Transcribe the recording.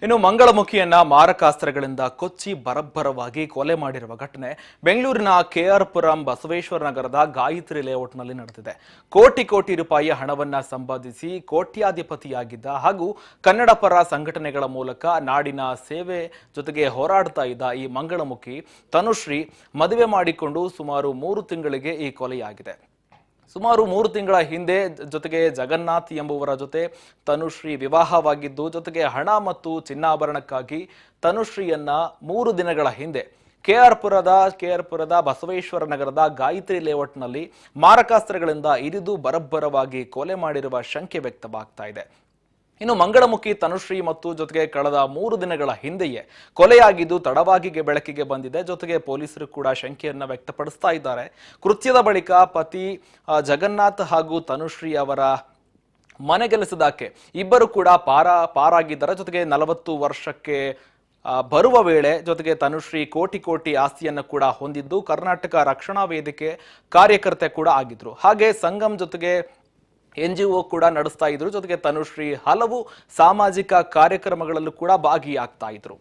ಇನ್ನು ಮಂಗಳಮುಖಿಯನ್ನ ಮಾರಕಾಸ್ತ್ರಗಳಿಂದ ಕೊಚ್ಚಿ ಬರಬ್ಬರವಾಗಿ ಕೊಲೆ ಮಾಡಿರುವ ಘಟನೆ ಬೆಂಗಳೂರಿನ ಕೆಆರ್ ಪುರಂ ಬಸವೇಶ್ವರ ನಗರದ ಗಾಯತ್ರಿ ಲೇಔಟ್ನಲ್ಲಿ ನಡೆದಿದೆ. ಕೋಟಿ ರೂಪಾಯಿ ಹಣವನ್ನ ಸಂಪಾದಿಸಿ ಕೋಟ್ಯಾಧಿಪತಿಯಾಗಿದ್ದ ಹಾಗೂ ಕನ್ನಡ ಪರ ಸಂಘಟನೆಗಳ ಮೂಲಕ ನಾಡಿನ ಸೇವೆ ಜೊತೆಗೆ ಹೋರಾಡ್ತಾ ಇದ್ದ ಈ ಮಂಗಳಮುಖಿ ತನುಶ್ರೀ ಮದುವೆ ಮಾಡಿಕೊಂಡು ಸುಮಾರು 3 ತಿಂಗಳಿಗೆ ಈ ಕೊಲೆಯಾಗಿದೆ. ಸುಮಾರು 3 ತಿಂಗಳ ಹಿಂದೆ ಜೊತೆಗೆ ಜಗನ್ನಾಥ್ ಎಂಬುವರ ಜೊತೆ ತನುಶ್ರೀ ವಿವಾಹವಾಗಿದ್ದು, ಜೊತೆಗೆ ಹಣ ಮತ್ತು ಚಿನ್ನಾಭರಣಕ್ಕಾಗಿ ತನುಶ್ರೀಯನ್ನ 3 ದಿನಗಳ ಹಿಂದೆ ಕೆಆರ್ ಪುರದ ಬಸವೇಶ್ವರ ನಗರದ ಗಾಯತ್ರಿ ಲೇಔಟ್ನಲ್ಲಿ ಮಾರಕಾಸ್ತ್ರಗಳಿಂದ ಇರಿದು ಬರಬ್ಬರವಾಗಿ ಕೊಲೆ ಮಾಡಿರುವ ಶಂಕೆ ವ್ಯಕ್ತವಾಗ್ತಾ ಇದೆ. ಇನ್ನು ಮಂಗಳಮುಖಿ ತನುಶ್ರೀ ಮತ್ತು ಜೊತೆಗೆ ಕಳೆದ 3 ದಿನಗಳ ಹಿಂದೆಯೇ ಕೊಲೆಯಾಗಿದ್ದು ತಡವಾಗಿ ಬೆಳಕಿಗೆ ಬಂದಿದೆ. ಜೊತೆಗೆ ಪೊಲೀಸರು ಕೂಡ ಶಂಕೆಯನ್ನ ವ್ಯಕ್ತಪಡಿಸ್ತಾ ಇದ್ದಾರೆ. ಕೃತ್ಯದ ಬಳಿಕ ಪತಿ ಜಗನ್ನಾಥ್ ಹಾಗೂ ತನುಶ್ರೀ ಅವರ ಮನೆಗೆಲಸದಾಕೆ ಇಬ್ಬರು ಕೂಡ ಪಾರಾಗಿದ್ದಾರೆ. ಜೊತೆಗೆ 40 ವರ್ಷಕ್ಕೆ ಬರುವ ವೇಳೆ ಜೊತೆಗೆ ತನುಶ್ರೀ ಕೋಟಿ ಆಸ್ತಿಯನ್ನು ಕೂಡ ಹೊಂದಿದ್ದು ಕರ್ನಾಟಕ ರಕ್ಷಣಾ ವೇದಿಕೆ ಕಾರ್ಯಕರ್ತೆ ಕೂಡ ಆಗಿದ್ರು. ಹಾಗೆ ಸಂಗಮ್ ಜೊತೆಗೆ NGO ಕೂಡ ನಡೆಸ್ತಾ ಇದ್ರು. ಜೊತೆಗೆ ತನುಶ್ರೀ ಹಲವು ಸಾಮಾಜಿಕ ಕಾರ್ಯಕ್ರಮಗಳಲ್ಲೂ ಕೂಡ ಭಾಗಿಯಾಗ್ತಾ ಇದ್ರು.